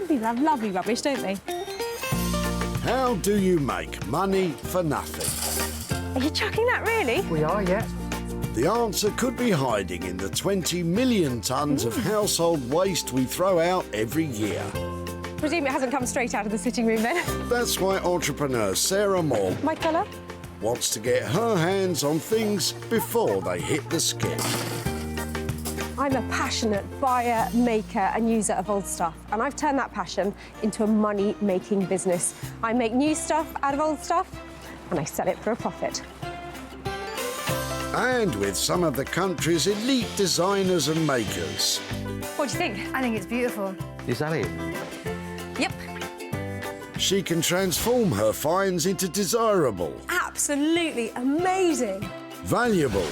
Some people have lovely rubbish, don't they? How do you make money for nothing? Are you chucking that, really? We are, yeah. The answer could be hiding in the 20 million tonnes of household waste we throw out every year. Presume it hasn't come straight out of the sitting room, then? That's why entrepreneur Sarah Moore My colour? wants to get her hands on things before they hit the skip. I'm a passionate buyer, maker and user of old stuff, and I've turned that passion into a money-making business. I make new stuff out of old stuff, and I sell it for a profit. And with some of the country's elite designers and makers. What do you think? I think it's beautiful. Is that it? Yep. She can transform her finds into desirable, Absolutely amazing. valuable,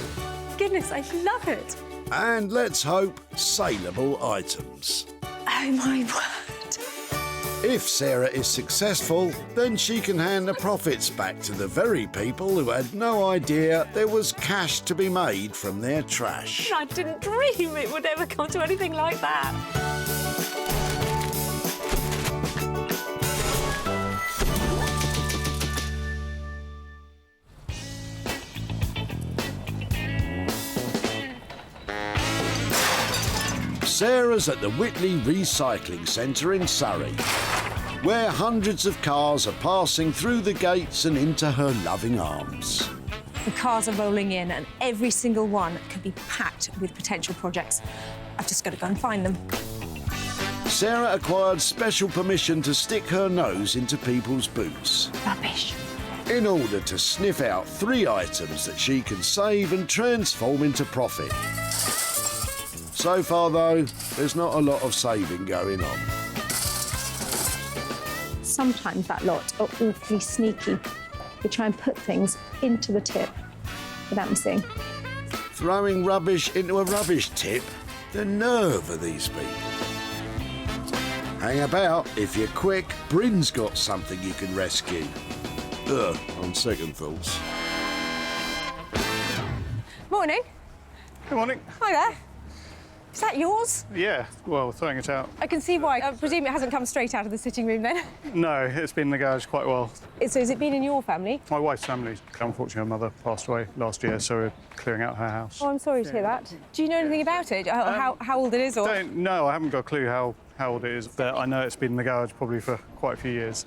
Goodness, I love it. and let's hope, saleable items. Oh, my word. If Sarah is successful, then she can hand the profits back to the very people who had no idea there was cash to be made from their trash. I didn't dream it would ever come to anything like that. Sarah's at the Whitley Recycling Centre in Surrey, where hundreds of cars are passing through the gates and into her loving arms. The cars are rolling in and every single one could be packed with potential projects. I've just got to go and find them. Sarah acquired special permission to stick her nose into people's boots Rubbish. in order to sniff out 3 items that she can save and transform into profit. So far, though, there's not a lot of saving going on. Sometimes that lot are awfully sneaky. They try and put things into the tip without me seeing. Throwing rubbish into a rubbish tip? The nerve of these people. Hang about. If you're quick, Bryn's got something you can rescue. Ugh, on second thoughts. Morning. Good morning. Hi there. Is that yours? Yeah, well, throwing it out. I can see why. I presume it hasn't come straight out of the sitting room, then? No, it's been in the garage quite a while. So has it been in your family? My wife's family, unfortunately, her mother passed away last year, so we're clearing out her house. Oh, I'm sorry to hear that. Do you know anything about it? How old it is? Or... No, I haven't got a clue how old it is, but I know it's been in the garage probably for quite a few years.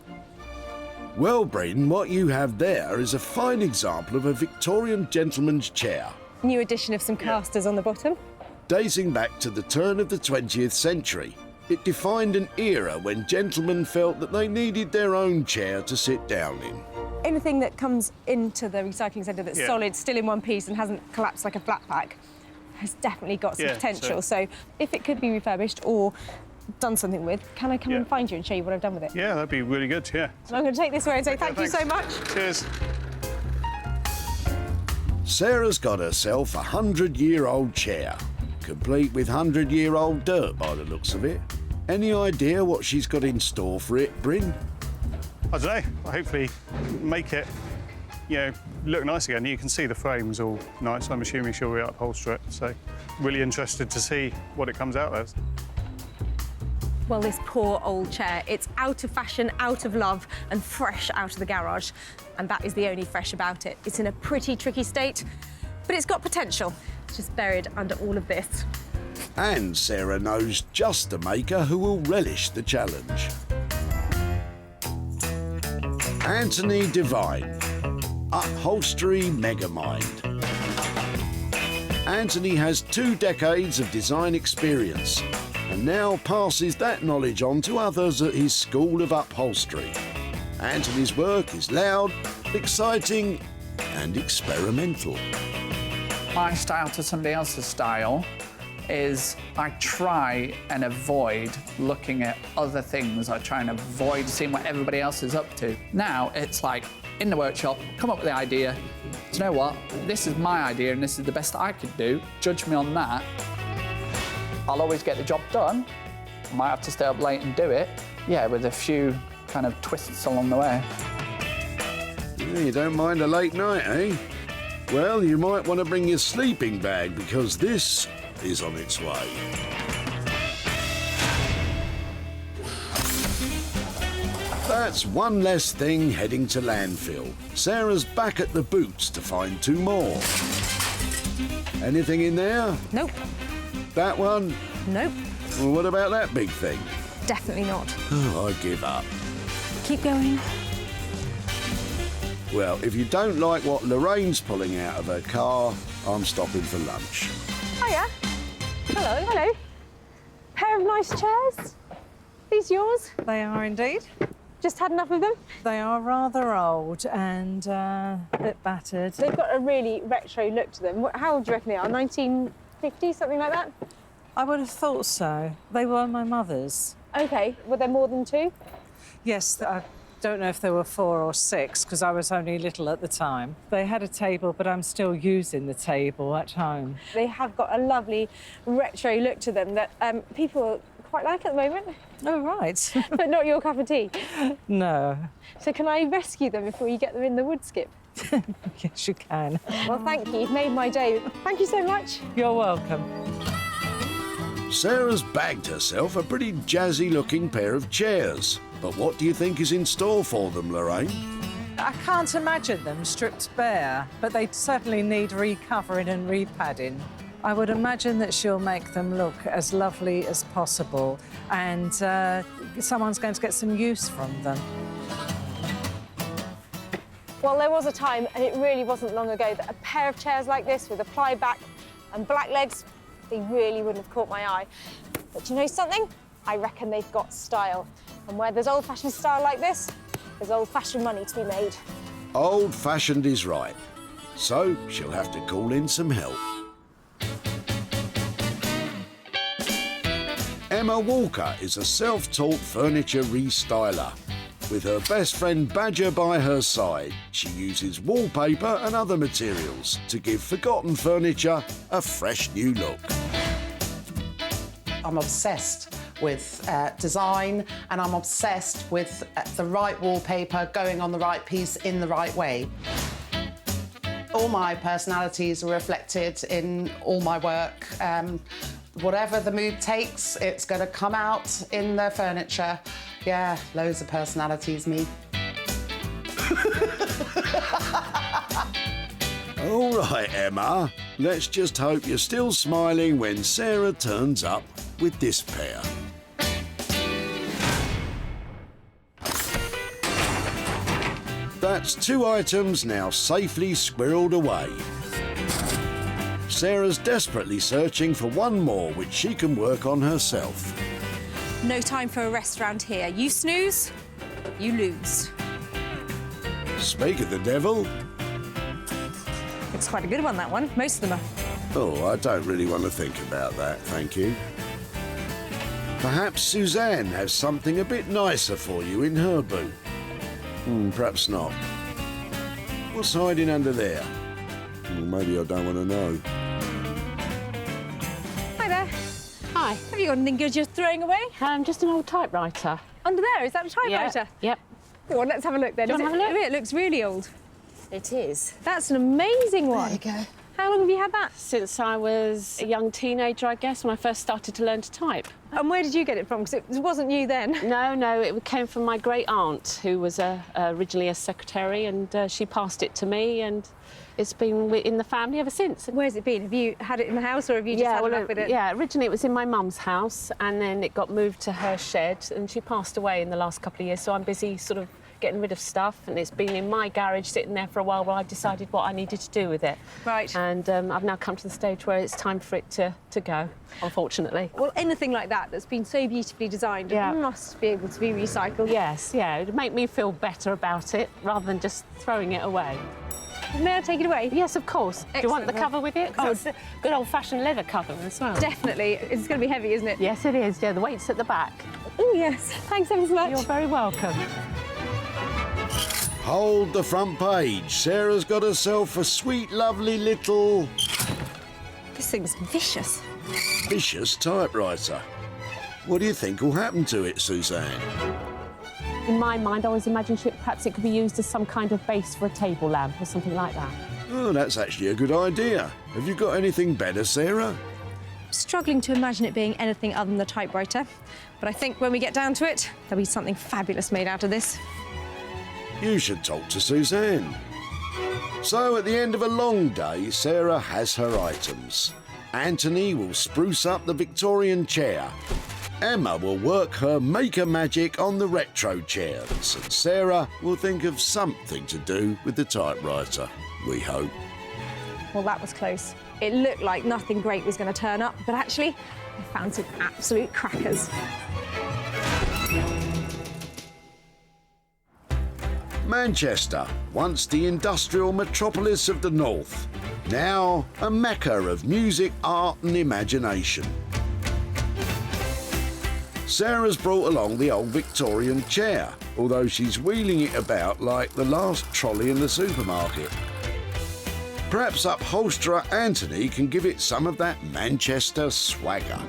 Well, Bryn, what you have there is a fine example of a Victorian gentleman's chair, New addition of some casters on the bottom. dating back to the turn of the 20th century. It defined an era when gentlemen felt that they needed their own chair to sit down in. Anything that comes into the recycling centre that's Yeah. solid, still in one piece and hasn't collapsed like a flat pack has definitely got some Yeah, potential. So if it could be refurbished or done something with, can I come and find you and show you what I've done with it? Yeah, that'd be really good, yeah. So I'm going to take this away and say thank you so much. Cheers. Sarah's got herself a 100-year-old chair, complete with 100-year-old dirt by the looks of it. Any idea what she's got in store for it, Bryn? I don't know, hopefully make it, you know, look nice again. You can see the frame's all nice. I'm assuming she'll reupholster it, so really interested to see what it comes out as. Well, this poor old chair, it's out of fashion, out of love, and fresh out of the garage. And that is the only fresh about it. It's in a pretty tricky state, but it's got potential. It's just buried under all of this. And Sarah knows just the maker who will relish the challenge. Anthony Devine, upholstery megamind. Anthony has 2 decades of design experience and now passes that knowledge on to others at his School of Upholstery. Anthony's work is loud, exciting and experimental. My style to somebody else's style is I try and avoid looking at other things. I try and avoid seeing what everybody else is up to. Now it's like in the workshop, come up with the idea. Do you know what? This is my idea and this is the best I could do. Judge me on that. I'll always get the job done. I might have to stay up late and do it. Yeah, with a few kind of twists along the way. Yeah, you don't mind a late night, eh? Well, you might want to bring your sleeping bag because this is on its way. That's one less thing heading to landfill. Sarah's back at the boots to find 2 more. Anything in there? Nope. That one? Nope. Well, what about that big thing? Definitely not. Oh, I give up. Keep going. Well, if you don't like what Lorraine's pulling out of her car, I'm stopping for lunch. Hiya. Hello. Hello. Pair of nice chairs. These yours? They are indeed. Just had enough of them? They are rather old and a bit battered. They've got a really retro look to them. How old do you reckon they are? 1950, something like that? I would have thought so. They were my mother's. OK. Were there more than 2? Yes, I don't know if there were 4 or 6 because I was only little at the time. They had a table, but I'm still using the table at home. They have got a lovely retro look to them that people quite like at the moment. Oh, right. But not your cup of tea. No. So can I rescue them before you get them in the wood skip? Yes, you can. Well, thank you. You've made my day. Thank you so much. You're welcome. Sarah's bagged herself a pretty jazzy-looking pair of chairs. But what do you think is in store for them, Lorraine? I can't imagine them stripped bare, but they certainly need recovering and repadding. I would imagine that she'll make them look as lovely as possible and someone's going to get some use from them. Well, there was a time, and it really wasn't long ago, that a pair of chairs like this with a ply back and black legs, they really wouldn't have caught my eye. But you know something? I reckon they've got style. And where there's old-fashioned style like this, there's old-fashioned money to be made. Old-fashioned is right. So she'll have to call in some help. Emma Walker is a self-taught furniture restyler. With her best friend Badger by her side, she uses wallpaper and other materials to give forgotten furniture a fresh new look. I'm obsessed with design, and I'm obsessed with the right wallpaper going on the right piece in the right way. All my personalities are reflected in all my work. Whatever the mood takes, it's going to come out in the furniture. Yeah, loads of personalities, me. All right, Emma. Let's just hope you're still smiling when Sarah turns up with this pair. That's 2 items now safely squirreled away. Sarah's desperately searching for one more which she can work on herself. No time for a rest around here. You snooze, you lose. Speak of the devil. It's quite a good one, that one. Most of them are. Oh, I don't really want to think about that, thank you. Perhaps Suzanne has something a bit nicer for you in her boot. Perhaps not. What's hiding under there? Maybe I don't want to know. Hi there. Hi. Have you got anything good you're throwing away? Just an old typewriter. Under there, is that a typewriter? Yep. Go on, let's have a look then. Do you want to have a look? It looks really old. It is. That's an amazing one. There you go. How long have you had that? Since I was a young teenager, I guess, when I first started to learn to type. And where did you get it from? Because it wasn't you then. No, it came from my great aunt, who was originally a secretary, and she passed it to me, and it's been in the family ever since. Where's it been? Have you had it in the house, or have you just had enough with it? Yeah, originally it was in my mum's house, and then it got moved to her shed, and she passed away in the last couple of years, so I'm busy sort of getting rid of stuff, and it's been in my garage sitting there for a while while I decided what I needed to do with it. Right. And I've now come to the stage where it's time for it to go, unfortunately. Well, anything like that that's been so beautifully designed must be able to be recycled. Yes, yeah, it'd make me feel better about it rather than just throwing it away. May I take it away? Yes, of course. Do you want the Excellent. cover with it? Oh, it's a good old-fashioned leather cover as well. Definitely. It's going to be heavy, isn't it? Yes, it is. Yeah, the weight's at the back. Oh, yes. Thanks ever so much. You're very welcome. Hold the front page. Sarah's got herself a sweet, lovely little This thing's vicious. vicious typewriter. What do you think will happen to it, Suzanne? In my mind, I always imagined perhaps it could be used as some kind of base for a table lamp or something like that. Oh, that's actually a good idea. Have you got anything better, Sarah? struggling to imagine it being anything other than the typewriter, but I think when we get down to it, there'll be something fabulous made out of this. You should talk to Suzanne. So at the end of a long day, Sarah has her items. Anthony will spruce up the Victorian chair. Emma will work her maker magic on the retro chairs, and Sarah will think of something to do with the typewriter, we hope. Well, that was close. It looked like nothing great was going to turn up, but actually, I found some absolute crackers. Manchester, once the industrial metropolis of the north, now a mecca of music, art and imagination. Sarah's brought along the old Victorian chair, although she's wheeling it about like the last trolley in the supermarket. Perhaps upholsterer Anthony can give it some of that Manchester swagger.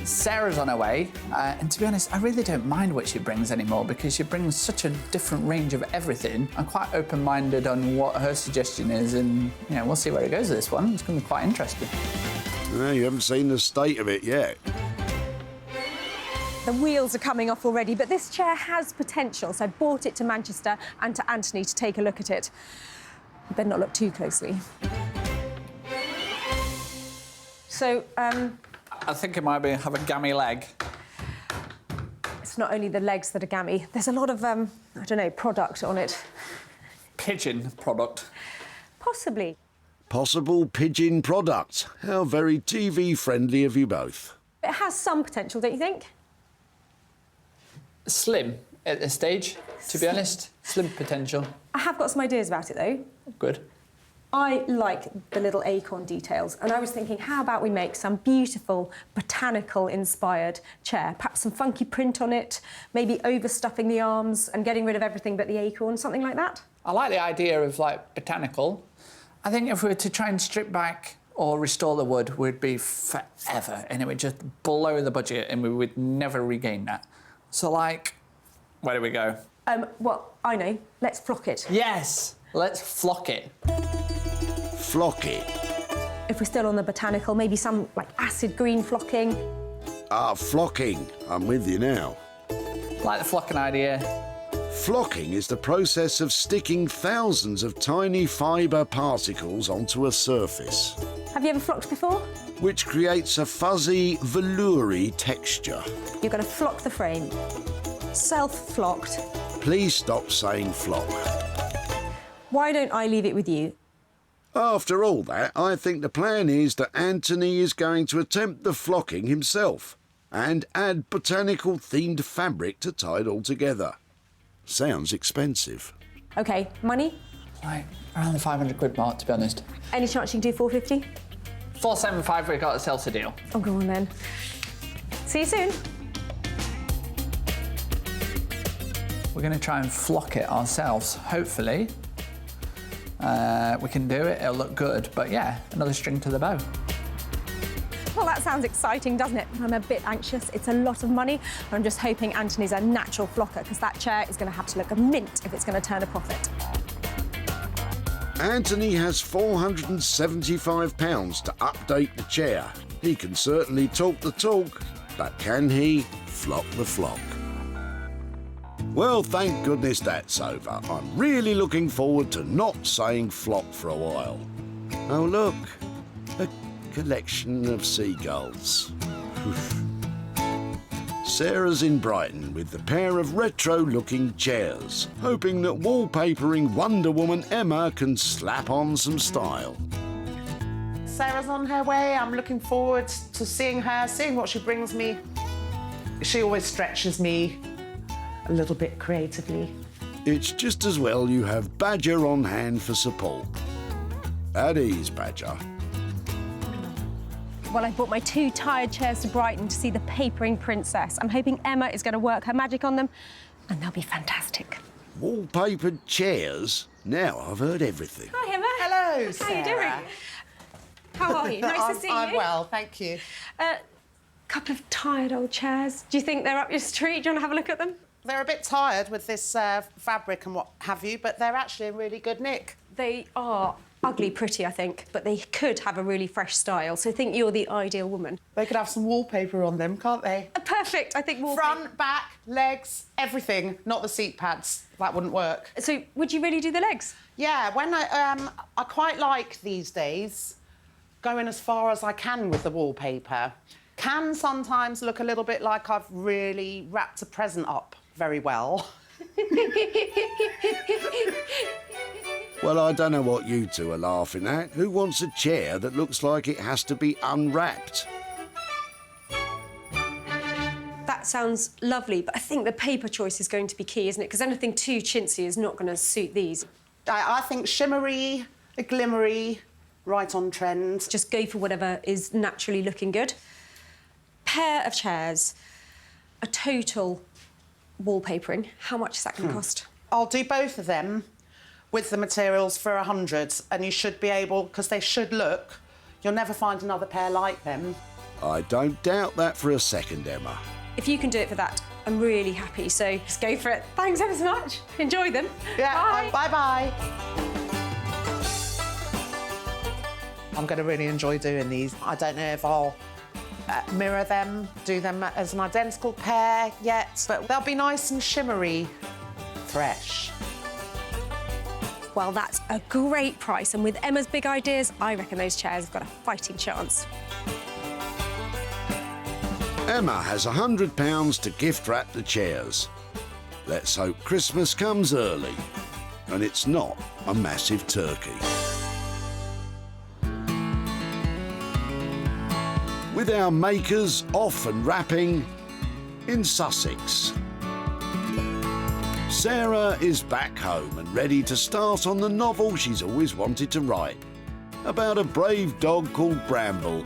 Sarah's on her way, and to be honest, I really don't mind what she brings anymore because she brings such a different range of everything. I'm quite open-minded on what her suggestion is, and we'll see where it goes with this one. It's going to be quite interesting. Well, you haven't seen the state of it yet. The wheels are coming off already, but this chair has potential, so I brought it to Manchester and to Anthony to take a look at it. You better not look too closely. So, I think it might have a gammy leg. it's not only the legs that are gammy. There's a lot of, I don't know, product on it. Pigeon product. Possibly. Possible pigeon product. How very TV-friendly of you both. It has some potential, don't you think? Slim at this stage, to be honest. Slim potential. I have got some ideas about it, though. Good. I like the little acorn details, and I was thinking, how about we make some beautiful botanical-inspired chair? Perhaps some funky print on it, maybe overstuffing the arms and getting rid of everything but the acorn, something like that? I like the idea of, botanical. I think if we were to try and strip back or restore the wood, we'd be forever, and it would just blow the budget, and we would never regain that. So, where do we go? Well, I know. Let's flock it. Yes! Let's flock it. Flock it. If we're still on the botanical, maybe some, acid green flocking. Flocking. I'm with you now. Like the flocking idea. Flocking is the process of sticking thousands of tiny fibre particles onto a surface, Have you ever flocked before? which creates a fuzzy, veloury texture. You're going to flock the frame. Self-flocked. Please stop saying flock. Why don't I leave it with you? After all that, I think the plan is that Anthony is going to attempt the flocking himself and add botanical-themed fabric to tie it all together. Sounds expensive. OK, money? Around the 500 quid mark, to be honest. Any chance you can do 450? 475, we got a sales deal. Oh, go on then. See you soon. We're going to try and flock it ourselves, hopefully. We can do it, it'll look good, but yeah, another string to the bow. Well, that sounds exciting, doesn't it? I'm a bit anxious. It's a lot of money. I'm just hoping Anthony's a natural flocker, because that chair is going to have to look a mint if it's going to turn a profit. Anthony has £475 to update the chair. He can certainly talk the talk, but can he flock the flock? Well, thank goodness that's over. I'm really looking forward to not saying flock for a while. Oh, look, a collection of seagulls. Sarah's in Brighton with the pair of retro-looking chairs, hoping that wallpapering Wonder Woman Emma can slap on some style. Sarah's on her way. I'm looking forward to seeing her, seeing what she brings me. She always stretches me a little bit creatively. It's just as well you have Badger on hand for support. At ease, Badger. Well, I brought my 2 tired chairs to Brighton to see the papering princess. I'm hoping Emma is going to work her magic on them, and they'll be fantastic. Wallpapered chairs? Now I've heard everything. Hi, Emma. Hello, Sarah. How are you doing? How are you? Nice to see you. I'm well, thank you. Couple of tired old chairs. Do you think they're up your street? Do you want to have a look at them? They're a bit tired with this fabric and what have you, but they're actually in really good nick. They are. Ugly pretty, I think, but they could have a really fresh style, so I think you're the ideal woman. They could have some wallpaper on them, can't they? Perfect, I think wallpaper. Front, back, legs, everything. Not the seat pads. That wouldn't work. So would you really do the legs? Yeah, when I quite like these days going as far as I can with the wallpaper. Can sometimes look a little bit like I've really wrapped a present up very well. Well, I don't know what you two are laughing at. Who wants a chair that looks like it has to be unwrapped? That sounds lovely, but I think the paper choice is going to be key, isn't it? Because anything too chintzy is not going to suit these. I think shimmery, a glimmery, right on trend. Just go for whatever is naturally looking good. Pair of chairs, a total wallpapering. How much is that going to cost? I'll do both of them with the materials for 100, and you should be able, because they should look, you'll never find another pair like them. I don't doubt that for a second, Emma. If you can do it for that, I'm really happy, so just go for it. Thanks ever so much. Enjoy them. Yeah, Bye. bye-bye. I'm going to really enjoy doing these. I don't know if I'll mirror them, do them as an identical pair yet, but they'll be nice and shimmery, fresh. Well, that's a great price, and with Emma's big ideas, I reckon those chairs have got a fighting chance. Emma has £100 to gift wrap the chairs. Let's hope Christmas comes early and it's not a massive turkey. With our makers off and wrapping in Sussex. Sarah is back home and ready to start on the novel she's always wanted to write, about a brave dog called Bramble,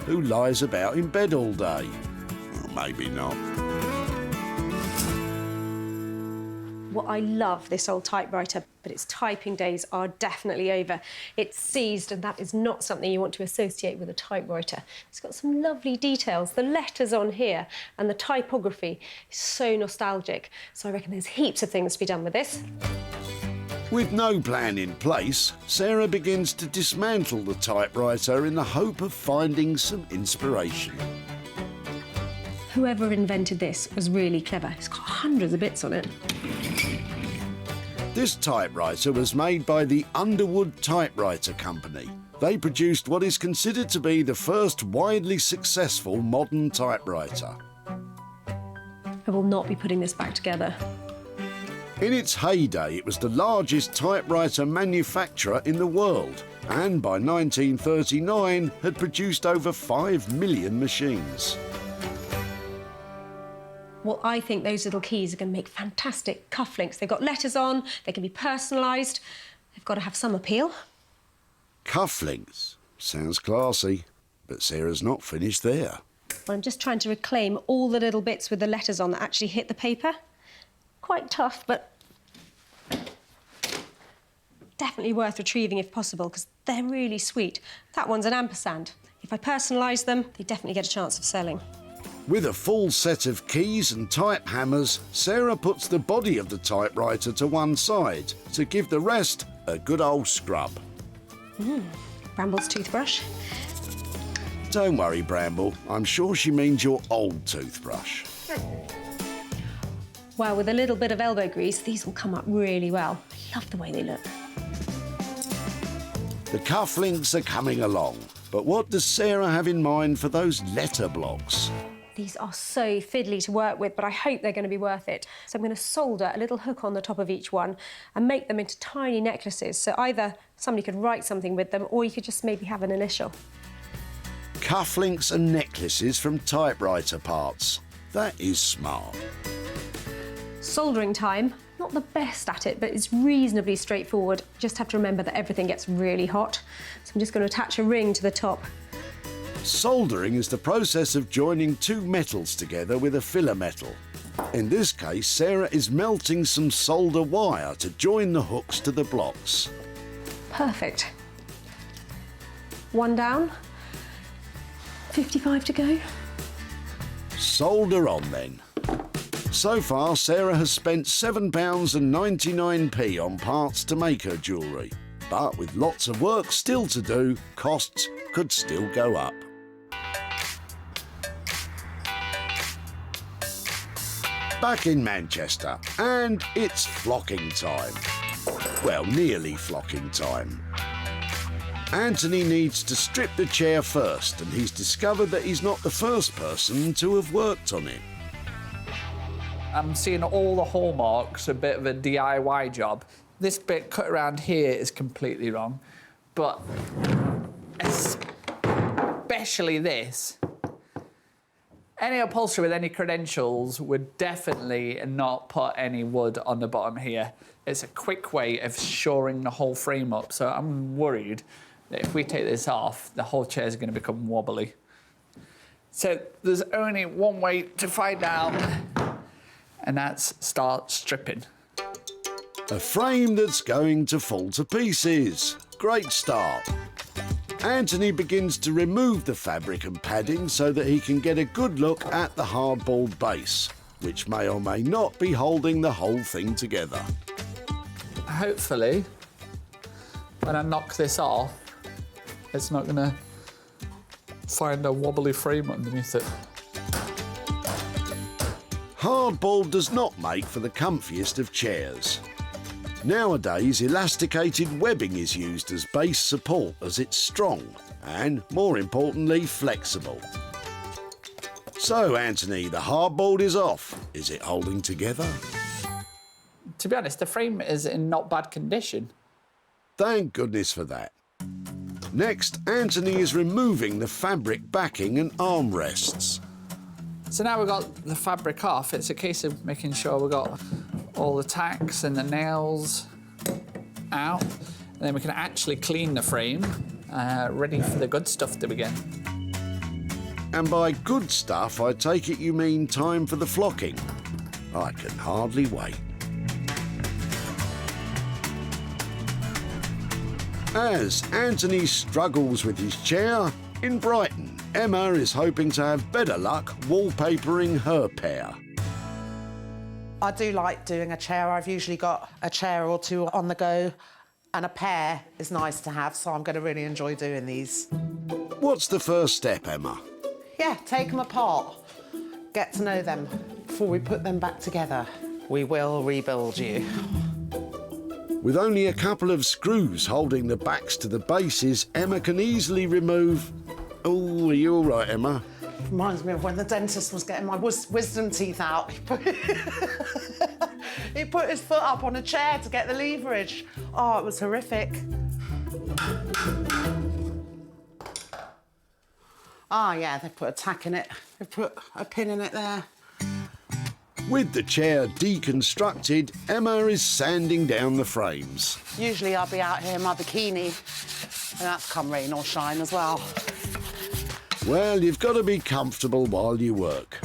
who lies about in bed all day. Or maybe not. Well, I love this old typewriter, but its typing days are definitely over. It's seized, and that is not something you want to associate with a typewriter. It's got some lovely details. The letters on here and the typography is so nostalgic. So I reckon there's heaps of things to be done with this. With no plan in place, Sarah begins to dismantle the typewriter in the hope of finding some inspiration. Whoever invented this was really clever. It's got hundreds of bits on it. This typewriter was made by the Underwood Typewriter Company. They produced what is considered to be the first widely successful modern typewriter. I will not be putting this back together. In its heyday, it was the largest typewriter manufacturer in the world, and by 1939 had produced over 5 million machines. Well, I think those little keys are going to make fantastic cufflinks. They've got letters on, they can be personalised. They've got to have some appeal. Cufflinks. Sounds classy, but Sarah's not finished there. Well, I'm just trying to reclaim all the little bits with the letters on that actually hit the paper. Quite tough, but definitely worth retrieving if possible, because they're really sweet. That one's an ampersand. If I personalise them, they definitely get a chance of selling. With a full set of keys and type hammers, Sarah puts the body of the typewriter to one side to give the rest a good old scrub. Bramble's toothbrush. Don't worry, Bramble. I'm sure she means your old toothbrush. Well, with a little bit of elbow grease, these will come up really well. I love the way they look. The cufflinks are coming along, but what does Sarah have in mind for those letter blocks? These are so fiddly to work with, but I hope they're going to be worth it. So I'm going to solder a little hook on the top of each one and make them into tiny necklaces. So either somebody could write something with them, or you could just maybe have an initial. Cufflinks and necklaces from typewriter parts. That is smart. Soldering time. Not the best at it, but it's reasonably straightforward. Just have to remember that everything gets really hot. So I'm just going to attach a ring to the top. Soldering is the process of joining two metals together with a filler metal. In this case, Sarah is melting some solder wire to join the hooks to the blocks. Perfect. One down. 55 to go. Solder on then. So far, Sarah has spent £7.99 on parts to make her jewellery. But with lots of work still to do, costs could still go up. Back in Manchester, and it's flocking time. Well, nearly flocking time. Anthony needs to strip the chair first, and he's discovered that he's not the first person to have worked on it. I'm seeing all the hallmarks, a bit of a DIY job. This bit cut around here is completely wrong, but especially this. Any upholsterer with any credentials would definitely not put any wood on the bottom here. It's a quick way of shoring the whole frame up, so I'm worried that if we take this off, the whole chair is going to become wobbly. So there's only one way to find out, and that's start stripping. A frame that's going to fall to pieces. Great start. Anthony begins to remove the fabric and padding so that he can get a good look at the hardboiled base, which may or may not be holding the whole thing together. Hopefully, when I knock this off, it's not going to find a wobbly frame underneath it. Hardboiled does not make for the comfiest of chairs. Nowadays, elasticated webbing is used as base support as it's strong and, more importantly, flexible. So, Anthony, the hardboiled is off. Is it holding together? To be honest, the frame is in not bad condition. Thank goodness for that. Next, Anthony is removing the fabric backing and armrests. So now we've got the fabric off, it's a case of making sure we've got all the tacks and the nails out, and then we can actually clean the frame, ready for the good stuff to begin. And by good stuff, I take it you mean time for the flocking. I can hardly wait. As Anthony struggles with his chair, in Brighton, Emma is hoping to have better luck wallpapering her pair. I do like doing a chair. I've usually got a chair or two on the go, and a pair is nice to have, so I'm going to really enjoy doing these. What's the first step, Emma? Yeah, take them apart, get to know them before we put them back together. We will rebuild you. With only a couple of screws holding the backs to the bases, Emma can easily remove... Oh, are you all right, Emma? Reminds me of when the dentist was getting my wisdom teeth out. He put his foot up on a chair to get the leverage. Oh, it was horrific. Ah, yeah, they put a tack in it. They put a pin in it there. With the chair deconstructed, Emma is sanding down the frames. Usually I'll be out here in my bikini, and that's come rain or shine as well. Well, you've got to be comfortable while you work.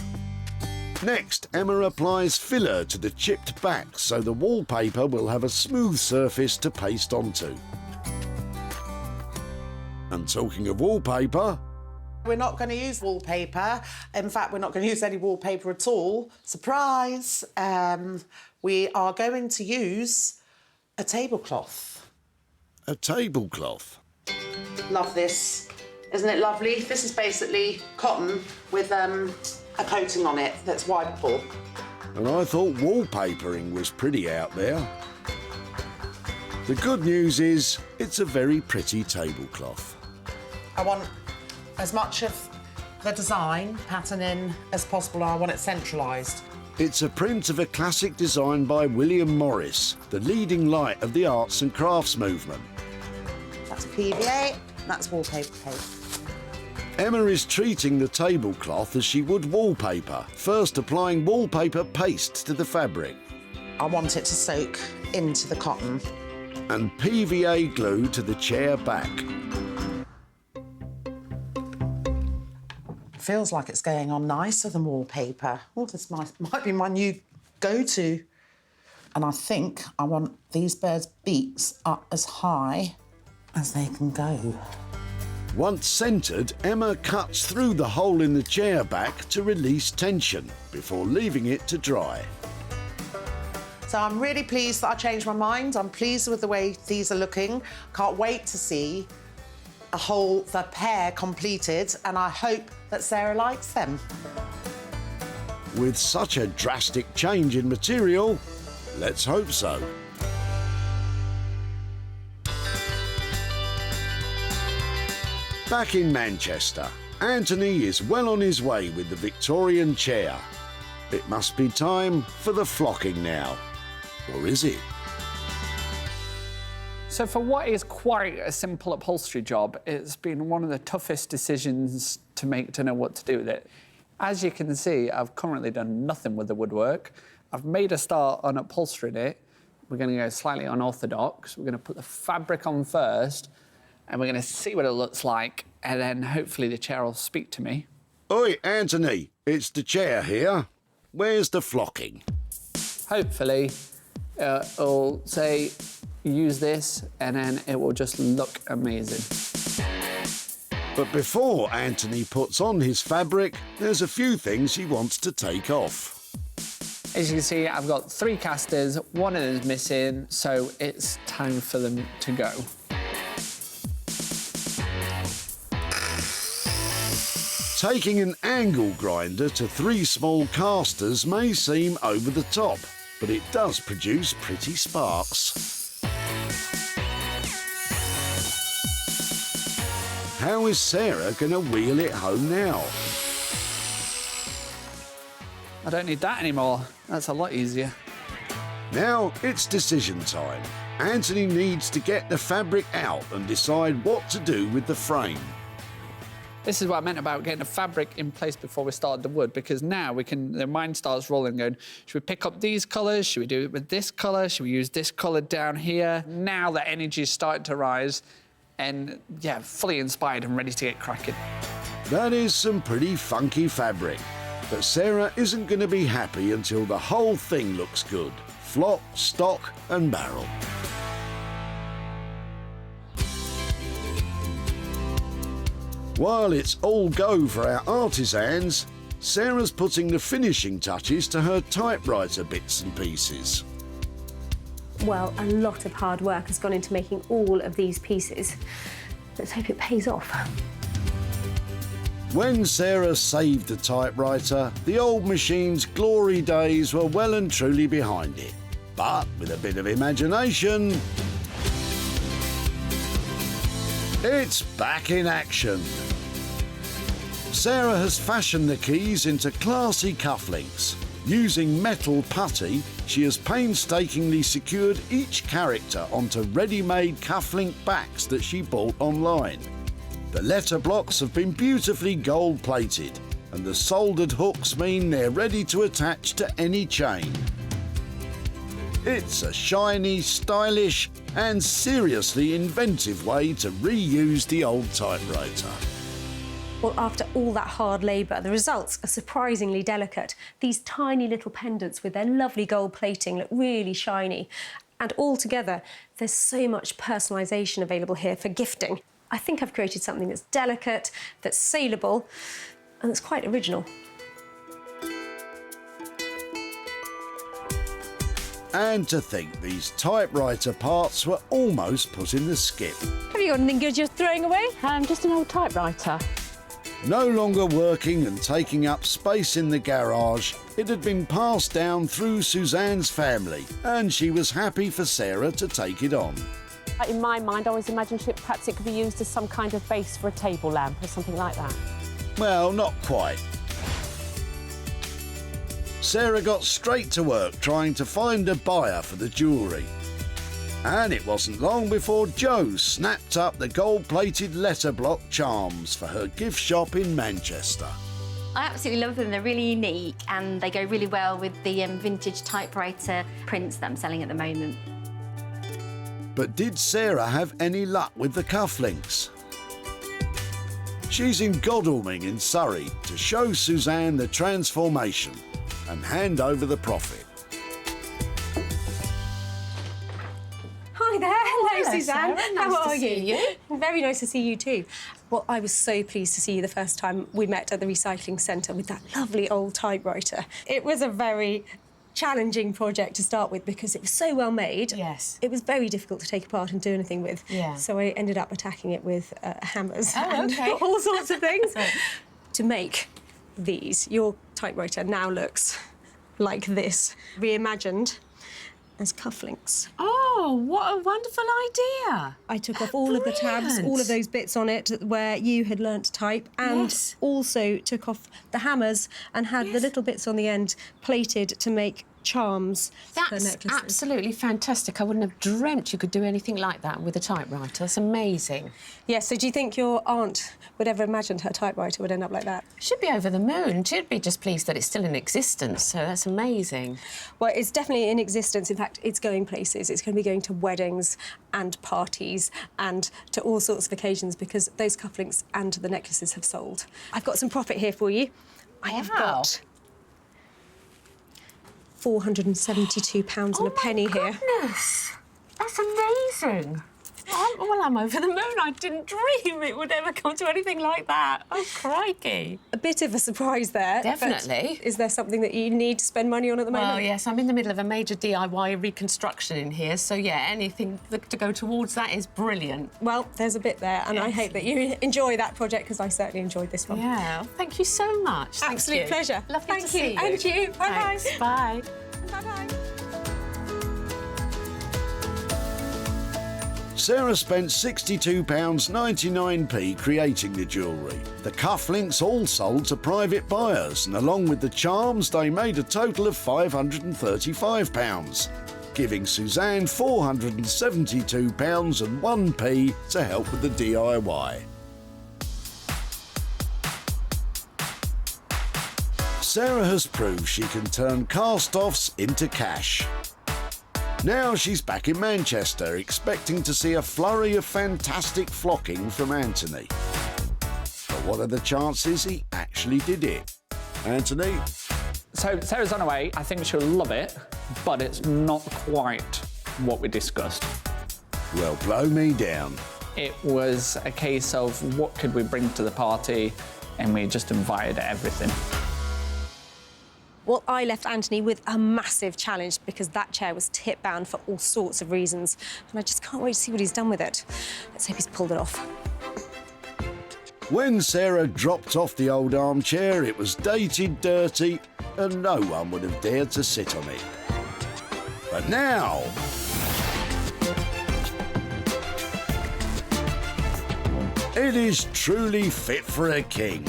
Next, Emma applies filler to the chipped back so the wallpaper will have a smooth surface to paste onto. And talking of wallpaper... We're not going to use wallpaper. In fact, we're not going to use any wallpaper at all. Surprise! We are going to use a tablecloth. A tablecloth? Love this. Isn't it lovely? This is basically cotton with a coating on it that's wipeable. And I thought wallpapering was pretty out there. The good news is it's a very pretty tablecloth. I want as much of the design patterning as possible. I want it centralised. It's a print of a classic design by William Morris, the leading light of the arts and crafts movement. That's PVA, that's wallpaper paper. Emma is treating the tablecloth as she would wallpaper, first applying wallpaper paste to the fabric. I want it to soak into the cotton. And PVA glue to the chair back. Feels like it's going on nicer than wallpaper. Oh, this might be my new go-to. And I think I want these birds' beaks up as high as they can go. Once centred, Emma cuts through the hole in the chair back to release tension before leaving it to dry. So I'm really pleased that I changed my mind. I'm pleased with the way these are looking. Can't wait to see the pair completed, and I hope that Sarah likes them. With such a drastic change in material, let's hope so. Back in Manchester, Anthony is well on his way with the Victorian chair. It must be time for the flocking now. Or is it? So for what is quite a simple upholstery job, it's been one of the toughest decisions to make to know what to do with it. As you can see, I've currently done nothing with the woodwork. I've made a start on upholstering it. We're going to go slightly unorthodox. We're going to put the fabric on first, and we're going to see what it looks like, and then hopefully the chair will speak to me. Oi, Anthony, it's the chair here. Where's the flocking? Hopefully it'll say, use this, and then it will just look amazing. But before Anthony puts on his fabric, there's a few things he wants to take off. As you can see, I've got 3 casters, one of them is missing, so it's time for them to go. Taking an angle grinder to 3 small casters may seem over the top, but it does produce pretty sparks. How is Sarah going to wheel it home now? I don't need that anymore. That's a lot easier. Now it's decision time. Anthony needs to get the fabric out and decide what to do with the frame. This is what I meant about getting the fabric in place before we started the wood, because now the mind starts rolling, going, should we pick up these colours? Should we do it with this colour? Should we use this colour down here? Now the energy is starting to rise, and yeah, fully inspired and ready to get cracking. That is some pretty funky fabric, but Sarah isn't going to be happy until the whole thing looks good. Flock, stock and barrel. While it's all go for our artisans, Sarah's putting the finishing touches to her typewriter bits and pieces. Well, a lot of hard work has gone into making all of these pieces. Let's hope it pays off. When Sarah saved the typewriter, the old machine's glory days were well and truly behind it. But with a bit of imagination, it's back in action. Sarah has fashioned the keys into classy cufflinks. Using metal putty, she has painstakingly secured each character onto ready-made cufflink backs that she bought online. The letter blocks have been beautifully gold-plated, and the soldered hooks mean they're ready to attach to any chain. It's a shiny, stylish, and seriously inventive way to reuse the old typewriter. Well, after all that hard labour, the results are surprisingly delicate. These tiny little pendants with their lovely gold plating look really shiny. And all together, there's so much personalisation available here for gifting. I think I've created something that's delicate, that's saleable, and that's quite original. And to think these typewriter parts were almost put in the skip. Have you got anything good you're throwing away? Just an old typewriter. No longer working and taking up space in the garage, it had been passed down through Suzanne's family, and she was happy for Sarah to take it on. In my mind, I always imagined perhaps it could be used as some kind of base for a table lamp or something like that. Well, not quite. Sarah got straight to work trying to find a buyer for the jewellery. And it wasn't long before Jo snapped up the gold-plated letter block charms for her gift shop in Manchester. I absolutely love them. They're really unique and they go really well with the vintage typewriter prints that I'm selling at the moment. But did Sarah have any luck with the cufflinks? She's in Godalming in Surrey to show Suzanne the transformation and hand over the profit. Hi there. Hello, Hello, Suzanne. Sarah. Nice How to are see you. Very nice to see you too. Well, I was so pleased to see you the first time we met at the recycling centre with that lovely old typewriter. It was a very challenging project to start with because it was so well made. Yes. It was very difficult to take apart and do anything with. Yeah. So I ended up attacking it with hammers and okay. all sorts of things. To make these, your typewriter now looks like this, reimagined as cufflinks. Oh, what a wonderful idea. I took off all of the tabs, Brilliant. all of those bits on it where you had learnt to type, and Yes. also took off the hammers and had the little bits on the end plated to make charms for That's necklaces. absolutely fantastic. I wouldn't have dreamt you could do anything like that with a typewriter. That's amazing. Yeah, so do you think your aunt would ever imagined her typewriter would end up like that? She'd be over the moon. She'd be just pleased that it's still in existence, so that's amazing. Well, it's definitely in existence. In fact, it's going places. It's going to be going to weddings and parties and to all sorts of occasions because those cufflinks and the necklaces have sold. I've got some profit here for you. I have Wow. got £472 and a penny here. Goodness, that's amazing. I'm over the moon. I didn't dream it would ever come to anything like that. Oh, crikey. A bit of a surprise there. but Definitely. Is there something that you need to spend money on at the moment? Well, yes, I'm in the middle of a major DIY reconstruction in here, so, yeah, anything to go towards that is brilliant. Well, there's a bit there, and I Yes. hope that you enjoy that project because I certainly enjoyed this one. Yeah, thank you so much. Thank Absolute you. pleasure. Lovely Thank to see you. And you. Bye-bye. Thanks. Bye. Bye-bye. Sarah spent £62.99 creating the jewellery. The cufflinks all sold to private buyers, and along with the charms, they made a total of £535, giving Suzanne £472.01 to help with the DIY. Sarah has proved she can turn cast-offs into cash. Now she's back in Manchester, expecting to see a flurry of fantastic flocking from Anthony. But what are the chances he actually did it? Anthony? So Sarah's on her way. I think she'll love it, but it's not quite what we discussed. Well, blow me down. It was a case of what could we bring to the party, and we just invited everything. Well, I left Anthony with a massive challenge because that chair was tip-bound for all sorts of reasons, and I just can't wait to see what he's done with it. Let's hope he's pulled it off. When Sarah dropped off the old armchair, it was dated, dirty, and no one would have dared to sit on it. But now... it is truly fit for a king.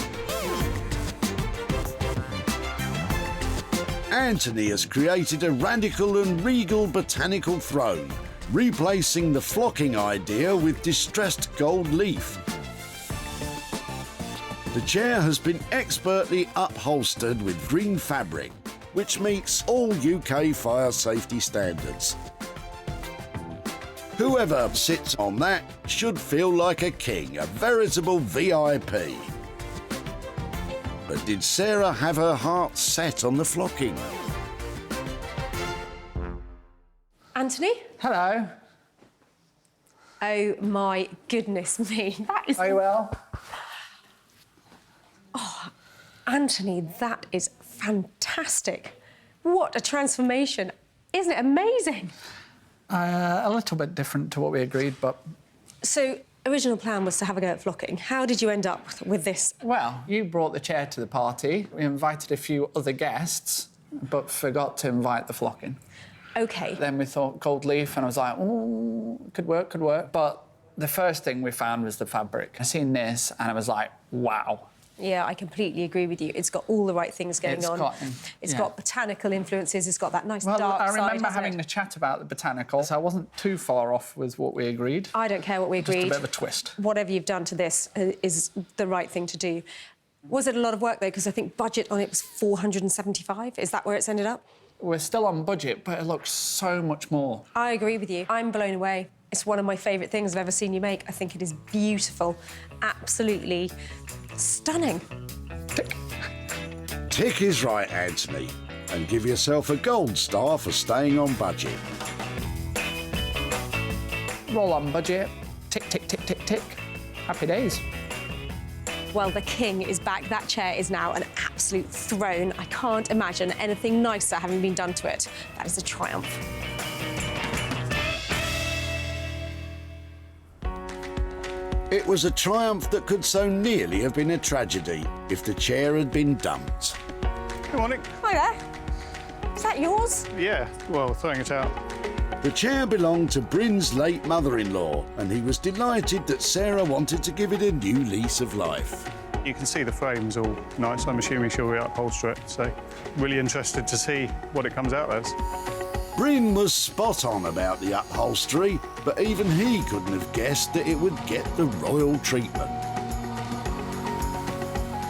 Anthony has created a radical and regal botanical throne, replacing the flocking idea with distressed gold leaf. The chair has been expertly upholstered with green fabric, which meets all UK fire safety standards. Whoever sits on that should feel like a king, a veritable VIP. But did Sarah have her heart set on the flocking? Anthony? Hello. Oh, my goodness me. That is... Are you well? Anthony, that is fantastic. What a transformation. Isn't it amazing? A little bit different to what we agreed, but... So, original plan was to have a go at flocking. How did you end up with this? Well, you brought the chair to the party. We invited a few other guests, but forgot to invite the flocking. OK. Then we thought gold leaf, and I was like, oh, could work, could work. But the first thing we found was the fabric. I seen this, and I was like, wow. Yeah, I completely agree with you. It's got all the right things going on. It's got botanical influences. It's got that nice Well, dark I side, remember hasn't having it? a chat about the botanical, so I wasn't too far off with what we agreed. I don't care what we agreed. Just a bit of a twist. Whatever you've done to this is the right thing to do. Was it a lot of work, though? Because I think budget on it was 475. Is that where it's ended up? We're still on budget, but it looks so much more. I agree with you. I'm blown away. It's one of my favourite things I've ever seen you make. I think it is beautiful. Absolutely stunning. Tick. Tick is right, Anthony, and give yourself a gold star for staying on budget. Roll on budget. Tick, tick, tick, tick, tick. Happy days. Well, the king is back. That chair is now an absolute throne. I can't imagine anything nicer having been done to it. That is a triumph. It was a triumph that could so nearly have been a tragedy if the chair had been dumped. Good morning. Hi there. Is that yours? Yeah, well, throwing it out. The chair belonged to Bryn's late mother-in-law, and he was delighted that Sarah wanted to give it a new lease of life. You can see the frame's all nice. I'm assuming she'll re-upholster it, so really interested to see what it comes out as. Bryn was spot on about the upholstery, but even he couldn't have guessed that it would get the royal treatment.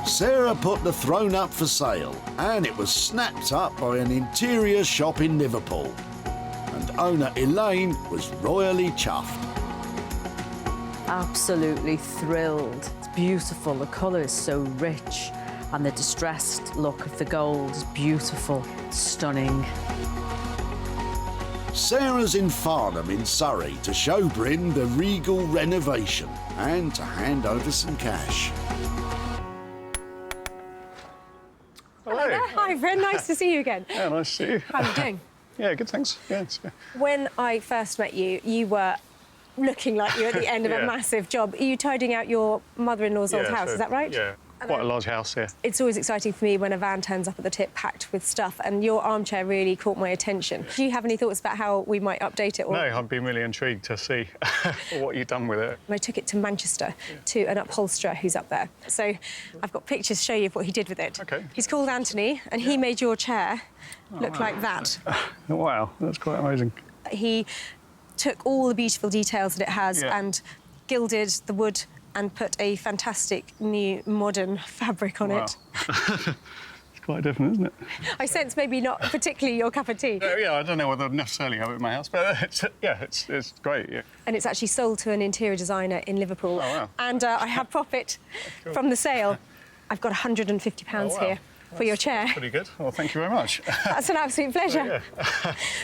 Sarah put the throne up for sale, and it was snapped up by an interior shop in Liverpool. And owner Elaine was royally chuffed. Absolutely thrilled. It's beautiful. The colour is so rich, and the distressed look of the gold is beautiful, stunning. Sarah's in Farnham in Surrey to show Bryn the regal renovation and to hand over some cash. Hello. Hi, Bryn. Nice to see you again. Yeah, nice to see you. How are you doing? Yeah, good, thanks. Yeah, When I first met you, you were looking like you were at the end of a Yeah. massive job. Are you tidying out your mother-in-law's old house, so- is that right? Yeah, quite a large house, yeah. It's always exciting for me when a van turns up at the tip packed with stuff, and your armchair really caught my attention. Do you have any thoughts about how we might update it? Or... No, I've been really intrigued to see what you've done with it. I took it to Manchester to an upholsterer who's up there. So I've got pictures to show you of what he did with it. OK. He's called Anthony, and he made your chair look like that. Wow, that's quite amazing. He took all the beautiful details that it has and gilded the wood and put a fantastic new modern fabric on it. It's quite different, isn't it? I sense maybe not particularly your cup of tea. Yeah, I don't know whether I'd necessarily have it in my house, but it's great, yeah. And it's actually sold to an interior designer in Liverpool. Oh, wow. And I have profit from the sale. I've got £150 Oh, wow. here for your chair. Pretty good. Well, thank you very much. That's an absolute pleasure.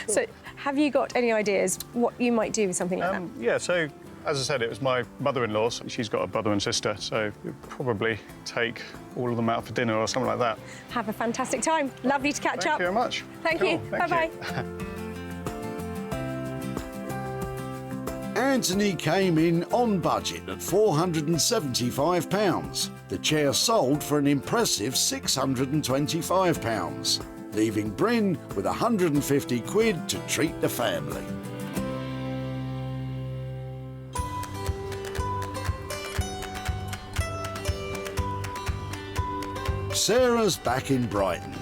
So, have you got any ideas what you might do with something like that? Yeah, so, as I said, it was my mother-in-law's. She's got a brother and sister, so we'd probably take all of them out for dinner or something like that. Have a fantastic time. Lovely to catch Thank up. you very much. Thank Cool, you. thank Bye-bye. Anthony came in on budget at £475. The chair sold for an impressive £625, leaving Bryn with 150 quid to treat the family. Sarah's back in Brighton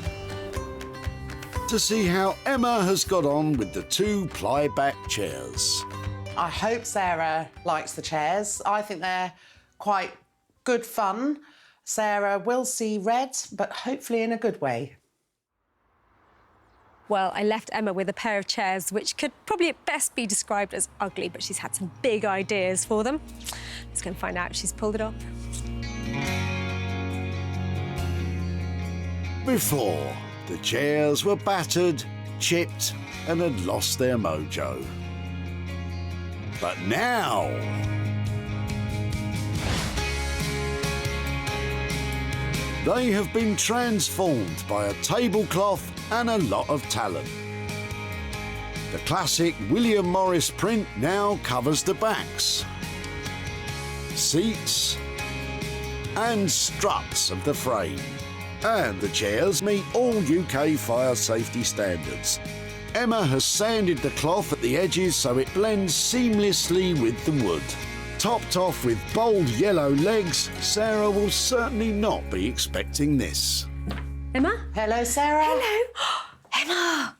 to see how Emma has got on with the two ply-back chairs. I hope Sarah likes the chairs. I think they're quite good fun. Sarah will see red, but hopefully in a good way. Well, I left Emma with a pair of chairs which could probably at best be described as ugly, but she's had some big ideas for them. Let's go and find out if she's pulled it off. Before, the chairs were battered, chipped, and had lost their mojo. But now... they have been transformed by a tablecloth and a lot of talent. The classic William Morris print now covers the backs, seats, and struts of the frame. And the chairs meet all UK fire safety standards. Emma has sanded the cloth at the edges so it blends seamlessly with the wood. Topped off with bold yellow legs, Sarah will certainly not be expecting this. Emma? Hello, Sarah. Hello. Emma!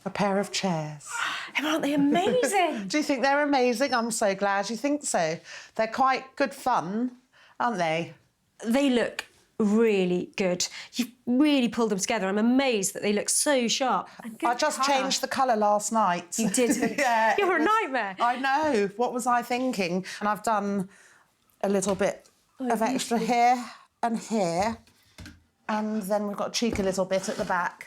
A pair of chairs. Emma, aren't they amazing? Do you think they're amazing? I'm so glad you think so. They're quite good fun, aren't they? They look really good. You've really pulled them together. I'm amazed that they look so sharp. I just changed the colour last night. You did? Yeah. You're a nightmare. I know. What was I thinking? And I've done a little bit of extra here and here. And then we've got a cheeky little bit at the back.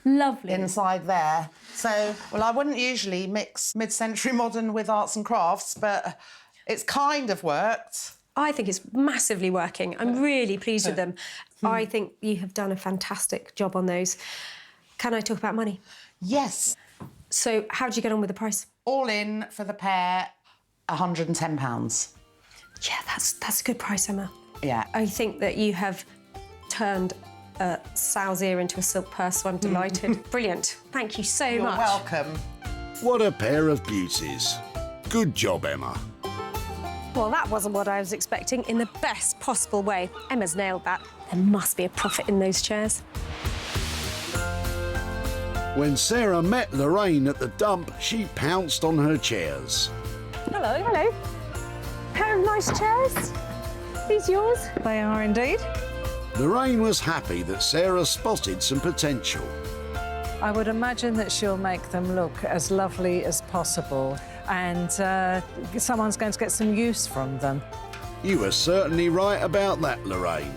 Lovely. Inside there. So, well, I wouldn't usually mix mid-century modern with arts and crafts, but it's kind of worked. I think it's massively working. I'm really pleased with them. I think you have done a fantastic job on those. Can I talk about money? Yes. So how did you get on with the price? All in for the pair, £110. Yeah, that's a good price, Emma. Yeah. I think that you have turned a sow's ear into a silk purse, so I'm delighted. Brilliant. Thank you so You're much. welcome. What a pair of beauties. Good job, Emma. Well, that wasn't what I was expecting in the best possible way. Emma's nailed that. There must be a profit in those chairs. When Sarah met Lorraine at the dump, she pounced on her chairs. Hello. Hello. Pair of nice chairs. These yours? They are indeed. Lorraine was happy that Sarah spotted some potential. I would imagine that she'll make them look as lovely as possible, and someone's going to get some use from them. You were certainly right about that, Lorraine.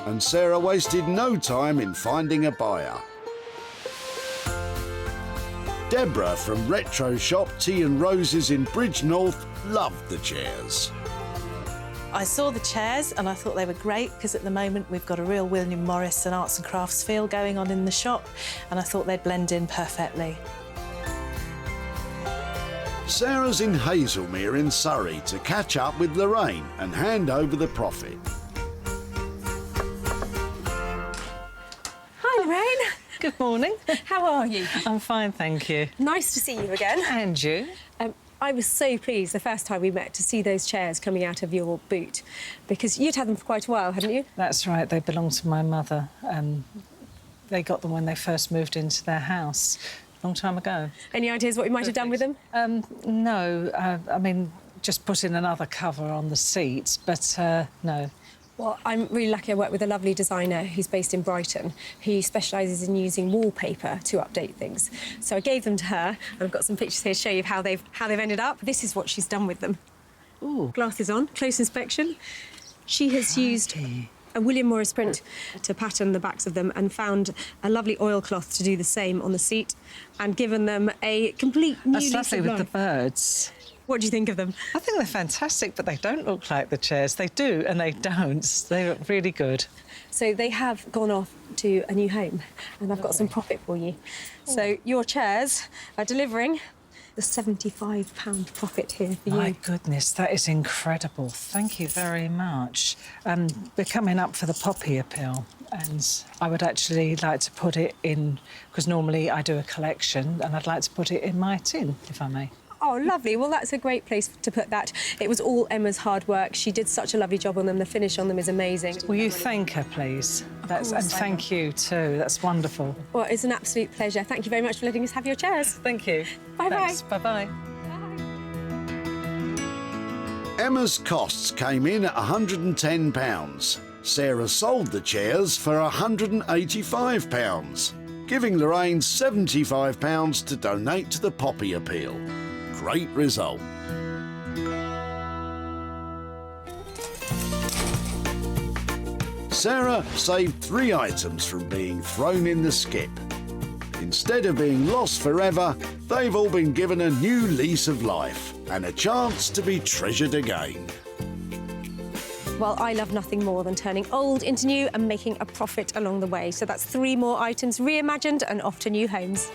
And Sarah wasted no time in finding a buyer. Deborah from retro shop Tea and Roses in Bridge North loved the chairs. I saw the chairs and I thought they were great because at the moment we've got a real William Morris and arts and crafts feel going on in the shop, and I thought they'd blend in perfectly. Sarah's in Hazelmere in Surrey to catch up with Lorraine and hand over the profit. Hi, Lorraine. Good morning. How are you? I'm fine, thank you. Nice to see you again. And you? I was so pleased the first time we met to see those chairs coming out of your boot, because you'd had them for quite a while, hadn't you? That's right, they belong to my mother. They got them when they first moved into their house a long time ago. Any ideas what we might have done with them? No, I mean, just put in another cover on the seat, but no. Well, I'm really lucky I work with a lovely designer who's based in Brighton. He specialises in using wallpaper to update things. So I gave them to her, and I've got some pictures here to show you how they've ended up. This is what she's done with them. Ooh. Glasses on, close inspection. She has used a William Morris print to pattern the backs of them and found a lovely oilcloth to do the same on the seat and given them a complete new lease That's lovely of with life. the birds. What do you think of them? I think they're fantastic, but they don't look like the chairs. They do and they don't. They look really good. So they have gone off to a new home, and I've got some profit for you. So your chairs are delivering the £75 profit here for My you. goodness, that is incredible. Thank you very much. We're coming up for the Poppy Appeal, and I would actually like to put it in, because normally I do a collection, and I'd like to put it in my tin, if I may. Oh, lovely. Well, that's a great place to put that. It was all Emma's hard work. She did such a lovely job on them. The finish on them is amazing. Will you thank her, please? And thank you too. That's wonderful. Well, it's an absolute pleasure. Thank you very much for letting us have your chairs. Thank you. Bye-bye. Thanks. Bye-bye. Emma's costs came in at £110. Sarah sold the chairs for £185, giving Lorraine £75 to donate to the Poppy Appeal. Great result. Sarah saved 3 items from being thrown in the skip. Instead of being lost forever, they've all been given a new lease of life and a chance to be treasured again. Well, I love nothing more than turning old into new and making a profit along the way. So that's 3 more items reimagined and off to new homes.